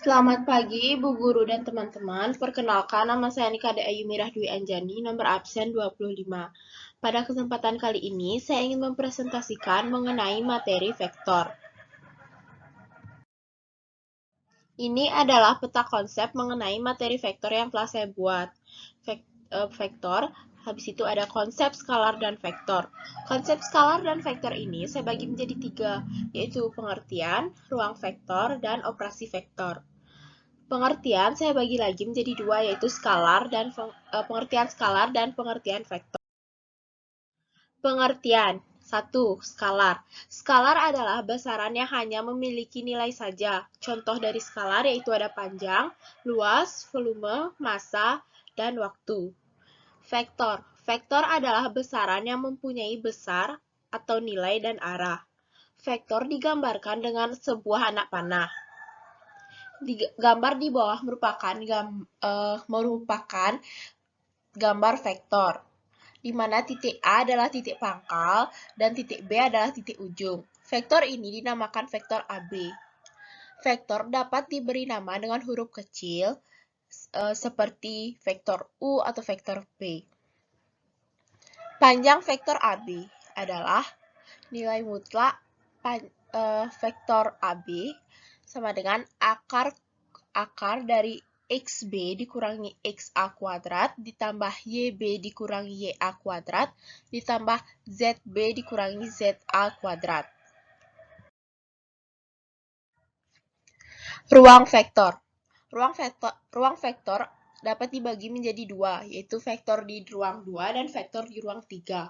Selamat pagi, Ibu Guru dan teman-teman. Perkenalkan, nama saya Nika Ayu Mirah Dwi Anjani, nomor absen 25. Pada kesempatan kali ini, saya ingin mempresentasikan mengenai materi vektor. Ini adalah peta konsep mengenai materi vektor yang telah saya buat. Vektor, habis itu ada konsep skalar dan vektor. Konsep skalar dan vektor ini saya bagi menjadi 3, yaitu pengertian, ruang vektor, dan operasi vektor. Pengertian saya bagi lagi menjadi 2, yaitu pengertian skalar dan pengertian vektor. Pengertian 1. Skalar. Skalar adalah besaran yang hanya memiliki nilai saja. Contoh dari skalar yaitu ada panjang, luas, volume, massa, dan waktu. Vektor. Vektor adalah besaran yang mempunyai besar atau nilai dan arah. Vektor digambarkan dengan sebuah anak panah. Gambar di bawah merupakan gambar vektor, di mana titik A adalah titik pangkal dan titik B adalah titik ujung. Vektor ini dinamakan vektor AB. Vektor dapat diberi nama dengan huruf kecil seperti vektor U atau vektor P. Panjang vektor AB adalah nilai mutlak vektor AB sama dengan akar dari XB dikurangi XA kuadrat ditambah YB dikurangi YA kuadrat ditambah ZB dikurangi ZA kuadrat. Ruang vektor. Ruang vektor dapat dibagi menjadi 2, yaitu vektor di ruang 2 dan vektor di ruang 3.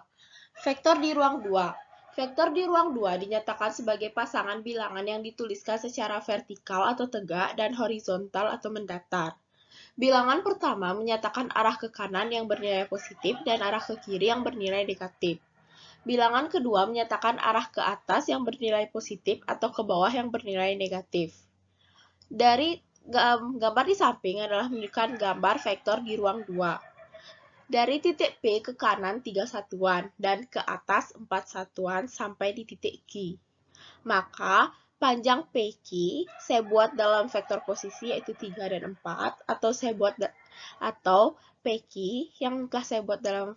Vektor di ruang 2. Vektor di ruang 2 dinyatakan sebagai pasangan bilangan yang dituliskan secara vertikal atau tegak dan horizontal atau mendatar. Bilangan pertama menyatakan arah ke kanan yang bernilai positif dan arah ke kiri yang bernilai negatif. Bilangan kedua menyatakan arah ke atas yang bernilai positif atau ke bawah yang bernilai negatif. Dari gambar di samping adalah menunjukkan gambar vektor di ruang 2. Dari titik P ke kanan 3 satuan dan ke atas 4 satuan sampai di titik Q. Maka panjang PQ saya buat dalam vektor posisi yaitu 3 dan 4 atau PQ yang telah saya buat dalam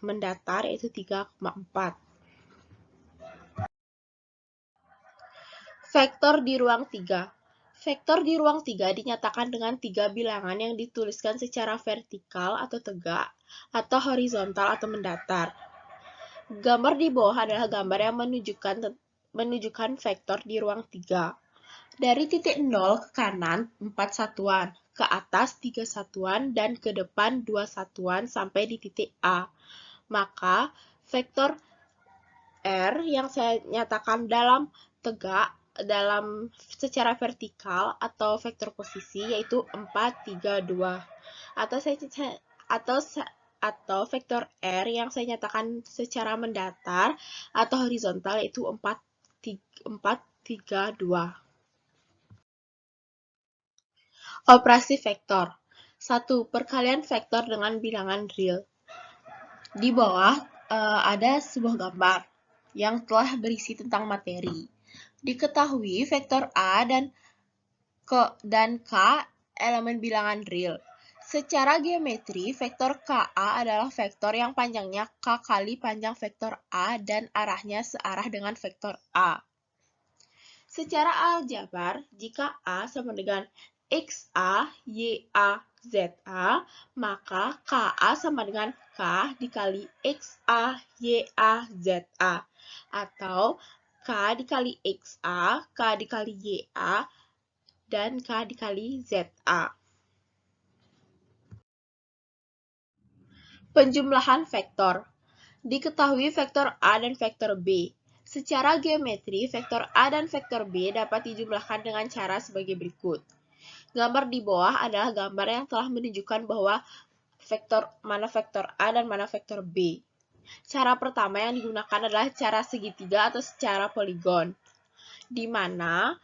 mendatar yaitu 3,4. Vektor di ruang 3. Vektor di ruang 3 dinyatakan dengan 3 bilangan yang dituliskan secara vertikal atau tegak, atau horizontal atau mendatar. Gambar di bawah adalah gambar yang menunjukkan vektor di ruang 3. Dari titik 0 ke kanan 4 satuan, ke atas 3 satuan, dan ke depan 2 satuan sampai di titik A. Maka vektor R yang saya nyatakan dalam secara vertikal atau vektor posisi yaitu 4, 3, 2. Atau vektor R yang saya nyatakan secara mendatar atau horizontal yaitu 4, 3, 2. Operasi vektor. 1. Perkalian vektor dengan bilangan real. Di bawah ada sebuah gambar yang telah berisi tentang materi. Diketahui vektor A dan K elemen bilangan real. Secara geometri, vektor KA adalah vektor yang panjangnya K kali panjang vektor A dan arahnya searah dengan vektor A. Secara aljabar, jika A sama dengan XA, YA, ZA, maka KA sama dengan K dikali XA, YA, ZA. Atau K dikali XA, K dikali YA, dan K dikali ZA. Penjumlahan vektor. Diketahui vektor A dan vektor B. Secara geometri, vektor A dan vektor B dapat dijumlahkan dengan cara sebagai berikut. Gambar di bawah adalah gambar yang telah menunjukkan bahwa mana vektor A dan mana vektor B. Cara pertama yang digunakan adalah cara segitiga atau secara poligon, di mana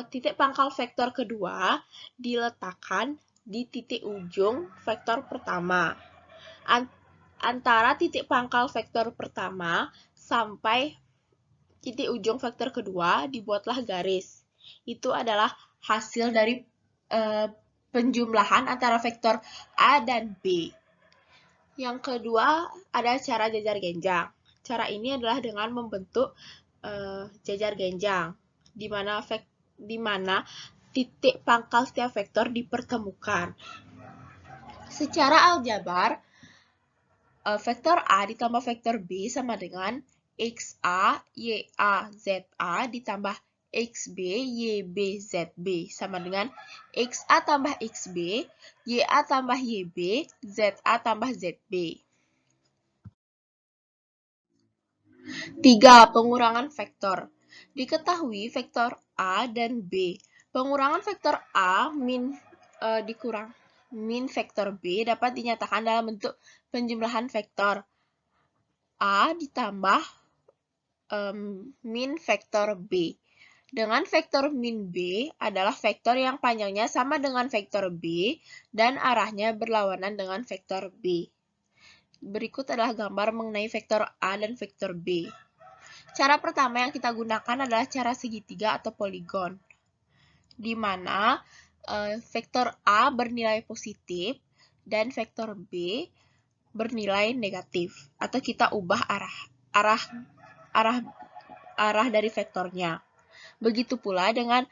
titik pangkal vektor kedua diletakkan di titik ujung vektor pertama. Antara titik pangkal vektor pertama sampai titik ujung vektor kedua dibuatlah garis. itu adalah hasil dari penjumlahan antara vektor A dan B. Yang kedua ada cara jajar genjang. Cara ini adalah dengan membentuk jajar genjang, di mana titik pangkal setiap vektor dipertemukan. Secara aljabar, vektor A ditambah vektor B sama dengan XA, YA, ZA ditambah XB, YB, ZB sama dengan XA tambah XB, YA tambah YB, ZA tambah ZB. 3. Pengurangan vektor. Diketahui vektor A dan B. Pengurangan vektor A dikurang min vektor B dapat dinyatakan dalam bentuk penjumlahan vektor A ditambah min vektor B. Dengan vektor min B adalah vektor yang panjangnya sama dengan vektor B dan arahnya berlawanan dengan vektor B. Berikut adalah gambar mengenai vektor A dan vektor B. Cara pertama yang kita gunakan adalah cara segitiga atau poligon, di mana vektor A bernilai positif dan vektor B bernilai negatif, atau kita ubah arah dari vektornya. Begitu pula dengan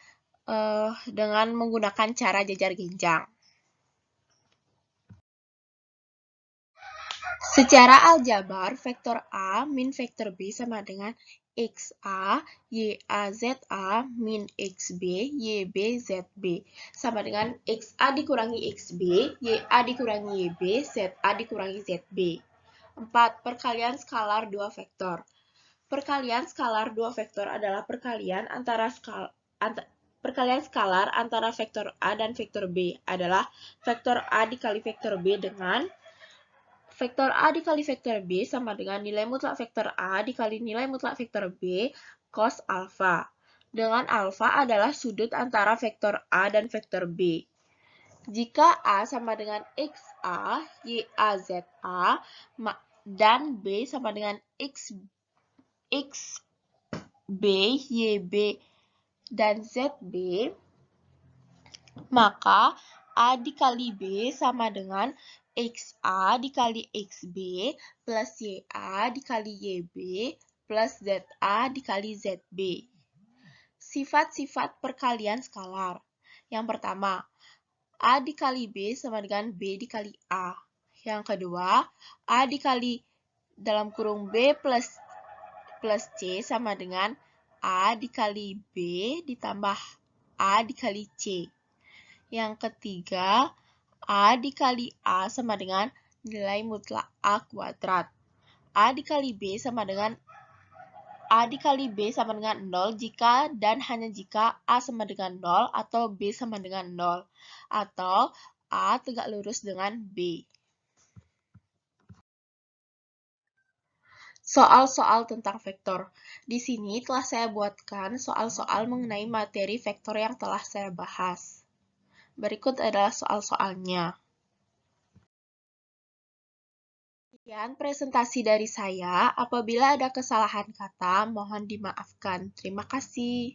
menggunakan cara jajar genjang. Secara aljabar, vektor A min vektor B sama dengan XA, YA, ZA min XB, YB, ZB. Sama dengan XA dikurangi XB, YA dikurangi YB, ZA dikurangi ZB. 4. Perkalian skalar dua vektor. Perkalian skalar dua vektor adalah perkalian skalar antara vektor A dan vektor B adalah vektor A dikali vektor B dengan vektor A dikali vektor B sama dengan nilai mutlak vektor A dikali nilai mutlak vektor B cos alfa. Dengan alfa adalah sudut antara vektor A dan vektor B. Jika A sama dengan XA, YA, ZA, dan B sama dengan XB, YB, dan ZB, maka A dikali B sama dengan XA dikali XB plus YA dikali YB plus ZA dikali ZB. Sifat-sifat perkalian skalar. Yang pertama, A dikali B sama dengan B dikali A. Yang kedua, A dikali dalam kurung B plus C sama dengan A dikali B ditambah A dikali C. Yang ketiga, A dikali A sama dengan nilai mutlak A kuadrat. A dikali B sama dengan 0 jika dan hanya jika A sama dengan 0 atau B sama dengan 0 atau A tegak lurus dengan B. Soal-soal tentang vektor. Di sini telah saya buatkan soal-soal mengenai materi vektor yang telah saya bahas. Berikut adalah soal-soalnya. Sekian presentasi dari saya. Apabila ada kesalahan kata, mohon dimaafkan. Terima kasih.